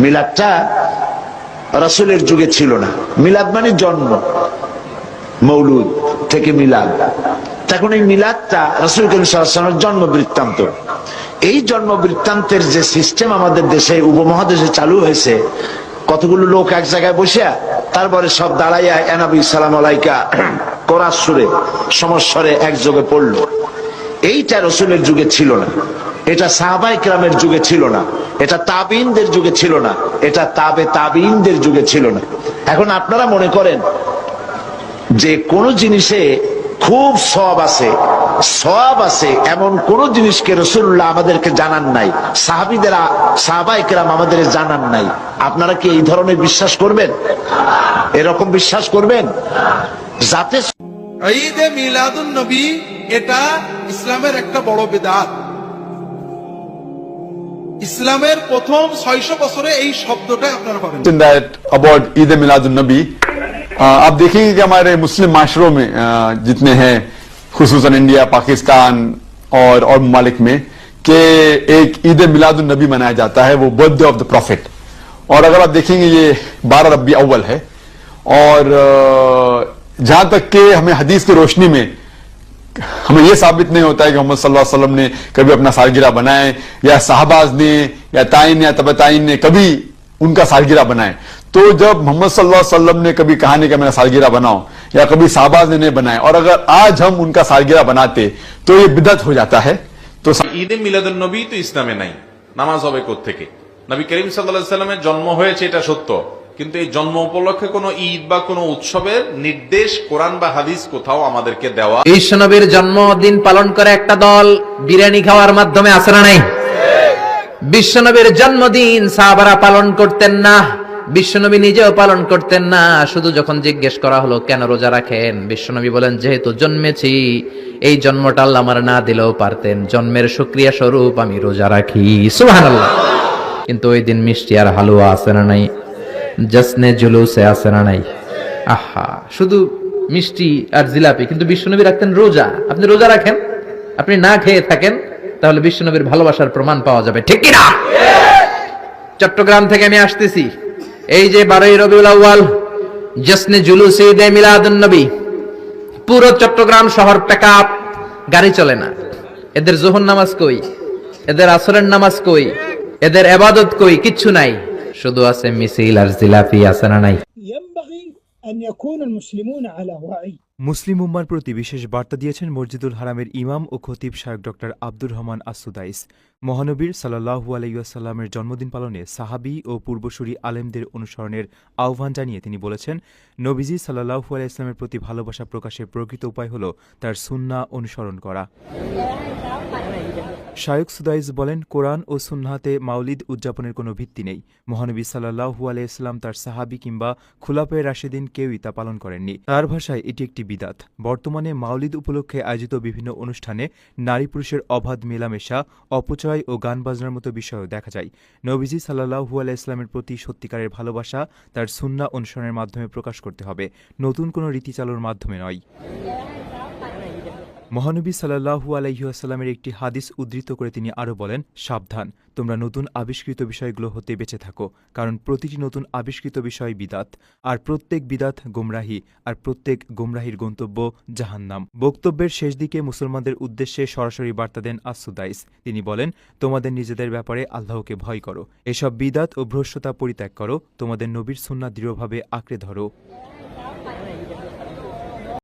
মিলাদটা রাসূলের যুগে ছিল না। মিলাদ মানে জন্ম, মৌলুদ থেকে মিলাদ। তখন এই মিলাদটা রাসূল করিম সাল্লাল্লাহু আলাইহি ওয়াসাল্লামের জন্ম বৃত্তান্ত। এই জন্ম বৃত্তান্তের যে সিস্টেম আমাদের দেশে উপমহাদেশে চালু হয়েছে, কতগুলো লোক এক জায়গায় বসে তারপরে সব দাঁড়াইয়া নবী সালাম আলাইকা কোরআন সুরে সমস্বরে একযোগে পড়লো। এইটা রাসূলের যুগে ছিল না, এটা সাহাবায়ে কেরামের যুগে ছিল না, এটা তাবিঈনদের যুগে ছিল না, এটা তাবিঈনদের যুগে ছিল না। এখন আপনারা মনে করেন যে কোন জিনিসে খুব সওয়াব আছে এমন কোন জিনিসকে রাসূলুল্লাহ আমাদেরকে জানান নাই, সাহাবায়ে কেরাম আমাদের জানান নাই। আপনারা কি এই ধরনের বিশ্বাস করবেন? এরকম বিশ্বাস করবেন? যাতে ঈদে মিলাদুন নবী এটা ইসলামের একটা বড় বিদআত। ইসলামের প্রথম 600 বছরে এই শব্দটা আপনারা পাবেন। अबाउट ईद मिलादुन नबी, आप देखेंगे कि हमारे मुस्लिम माशरों में जितने हैं, खुसूसन इंडिया, पाकिस्तान और ममालिक में, कि एक ईद मिलादुन नबी मनाया जाता है, वो बर्थडे ऑफ द प्रॉफिट। और अगर आप देखेंगे ये 12 रबी अव्वल है। और जहां तक के हमें हदीस की रोशनी में हमें यह साबित नहीं होता है कि मोहम्मद सल्लल्लाहु अलैहि वसल्लम ने कभी अपना सालगिरह बनाए, या साहबाज ने या ताइन या तबताइन ने कभी उनका सालगिरह बनाए। तो जब मोहम्मद सल्लल्लाहु अलैहि वसल्लम ने कभी कहा नहीं कि मेरा सालगिरह बनाओ, या कभी साहबाज ने नहीं बनाए, और अगर आज हम उनका सालगिरह बनाते तो ये बिदअत हो जाता है। तो ঈদে মিলাদুন নবী তো ইসলামে নাই, নামাজ হবে কোত্থেকে? নবী করিম সাল্লাল্লাহু আলাইহি সাল্লামের জন্ম হয়েছে এটা সত্য, কিন্তু এই জন্ম উপলক্ষে কোনো ঈদ বা কোনো উৎসবের নির্দেশ কোরআন বা হাদিস কোথাও আমাদেরকে দেওয়া। বিশ্বনবীর জন্মদিন পালন করে একটা দল বিরিয়ানি খাওয়ার মাধ্যমে আছে না নাই? বিশ্বনবীর জন্মদিন সাহাবারা পালন করতেন না, বিশ্বনবী নিজেও পালন করতেন না। শুধু যখন জিজ্ঞেস করা হলো কেন রোজা রাখেন, বিশ্বনবী বলেন যেহেতু জন্মেছি, এই জন্মটা আল্লাহ আমার না দিলেও পারতেন, জন্মের শুকরিয়া স্বরূপ আমি রোজা রাখি। সুবহানাল্লাহ। কিন্তু ওই দিন মিষ্টি আর হালুয়া আছে না নাই? জশ্নে জুলুসে আছে না নাই? আহা, শুধু মিষ্টি আর জিলাপি, কিন্তু বিশ্বনবী রাখতেন রোজা। আপনি রোজা রাখেন, আপনি না খেয়ে থাকেন, তাহলে বিশ্বনবীর ভালোবাসার প্রমাণ পাওয়া যাবে, ঠিক কি না? চট্টগ্রাম থেকে আমি আসতেছি, এই যে 12 রবিউল আউয়াল জশ্নে জুলুসে ঈদে মিলাদুন নবী, পুরো চট্টগ্রাম শহর প্যাকআপ, গাড়ি চলে না। এদের যোহর নামাজ কই, এদের আসরের নামাজ কই, এদের ইবাদত কই? কিচ্ছু নাই, শুধু আছে মিছিল আর জিলাপি, আছে না নাই? মুসলিম উম্মার প্রতি বিশেষ বার্তা দিয়েছেন মসজিদুল হারামের ইমাম ও খতিব শায়খ ডক্টর আব্দুর রহমান আস-সুদাইস। মহানবীর সাল্লাল্লাহু আলাইহি ওয়াসাল্লামের জন্মদিন পালনে সাহাবী ও পূর্বসূরি আলেমদের অনুসরণের আহ্বান জানিয়ে তিনি বলেছেন, নবীজি সাল্লাল্লাহু আলাইহি ওয়াসাল্লামের প্রতি ভালোবাসা প্রকাশের প্রকৃত উপায় হল তার সুন্নাহ অনুসরণ করা। শায়খ সুদাইস বলেন, কোরআন ও সুন্নাহতে মাউলিদ উদযাপনের কোনো ভিত্তি নেই। মহানবী সাল্লাল্লাহু আলাইহি ওয়াসাল্লাম, তার সাহাবী কিংবা খুলাফায়ে রাশেদিন কেউই তা পালন করেননি। তার ভাষায় এটি একটি বিদআত। বর্তমানে মাউলিদ উপলক্ষে আয়োজিত বিভিন্ন অনুষ্ঠানে নারী পুরুষের অবাধ মেলামেশা, অপচয় ও গান বাজনার মতো বিষয়ও দেখা যায়। নবীজি সাল্লাল্লাহু আলাইহি ওয়াসাল্লামের প্রতি সত্যিকারের ভালোবাসা তার সুন্নাহ অনুসরণের মাধ্যমে প্রকাশ করতে হবে, নতুন কোনো রীতি চালুর মাধ্যমে নয়। মহানবী সাল্লাল্লাহু আলাইহি ওয়াসাল্লামের একটি হাদিস উদ্ধৃত করে তিনি আরও বলেন, সাবধান, তোমরা নতুন আবিষ্কৃত বিষয়গুলো হতে বেঁচে থাকো, কারণ প্রতিটি নতুন আবিষ্কৃত বিষয় বিদআত, আর প্রত্যেক বিদআত গোমরাহি, আর প্রত্যেক গোমরাহির গন্তব্য জাহান্নাম। বক্তব্যের শেষ দিকে মুসলমানদের উদ্দেশ্যে সরাসরি বার্তা দেন আস-সুদাইস। তিনি বলেন, তোমাদের নিজেদের ব্যাপারে আল্লাহকে ভয় করো, এসব বিদআত ও ভ্রষ্টতা পরিত্যাগ করো, তোমাদের নবীর সুন্নাহ দৃঢ়ভাবে আঁকড়ে ধরো।